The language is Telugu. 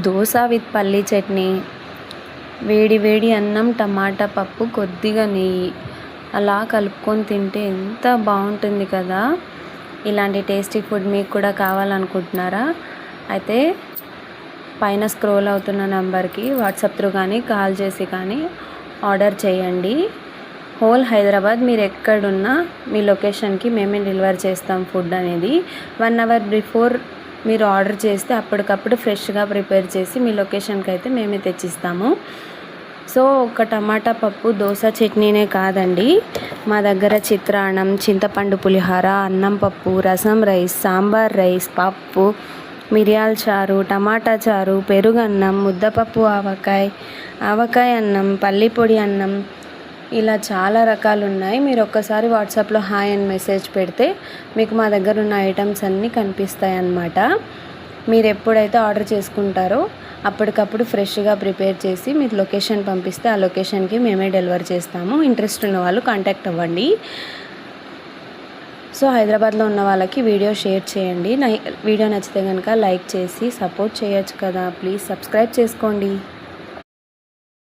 దోశ విత్ పల్లీ చట్నీ, వేడి వేడి అన్నం, టమాటా పప్పు, కొద్దిగా నెయ్యి అలా కలుపుకొని తింటే ఎంత బాగుంటుంది కదా. ఇలాంటి టేస్టీ ఫుడ్ మీకు కూడా కావాలనుకుంటున్నారా? అయితే పైన స్క్రోల్ అవుతున్న నెంబర్కి వాట్సాప్ త్రూ కానీ కాల్ చేసి కానీ ఆర్డర్ చేయండి. హోల్ హైదరాబాద్ మీరు ఎక్కడున్నా మీ లొకేషన్కి మేమే డెలివర్ చేస్తాం. ఫుడ్ అనేది 1 అవర్ బిఫోర్ మీరు ఆర్డర్ చేస్తే అప్పటికప్పుడు ఫ్రెష్గా ప్రిపేర్ చేసి మీ లొకేషన్కి అయితే మేమే తెచ్చిస్తాము. సో ఒక టమాటా పప్పు, దోశ చట్నీనే కాదండి, మా దగ్గర చిత్రాన్నం, చింతపండు పులిహోర, అన్నం పప్పు, రసం రైస్, సాంబార్ రైస్, పప్పు, మిరియాల చారు, టమాటా చారు, పెరుగన్నం, ముద్దపప్పు, ఆవకాయ అన్నం, పల్లి పొడి అన్నం, ఇలా చాలా రకాలు ఉన్నాయి. మీరు ఒక్కసారి వాట్సాప్లో హాయ్ అని మెసేజ్ పెడితే మీకు మా దగ్గర ఉన్న ఐటమ్స్ అన్నీ కనిపిస్తాయి అన్నమాట. మీరు ఎప్పుడైతే ఆర్డర్ చేసుకుంటారో అప్పటికప్పుడు ఫ్రెష్గా ప్రిపేర్ చేసి మీరు లొకేషన్ పంపిస్తే ఆ లొకేషన్కి మేమే డెలివర్ చేస్తాము. ఇంట్రెస్ట్ ఉన్న వాళ్ళు కాంటాక్ట్ అవ్వండి. సో హైదరాబాద్లో ఉన్న వాళ్ళకి వీడియో షేర్ చేయండి. వీడియో నచ్చితే కనుక లైక్ చేసి సపోర్ట్ చేయొచ్చు కదా. ప్లీజ్ సబ్స్క్రైబ్ చేసుకోండి.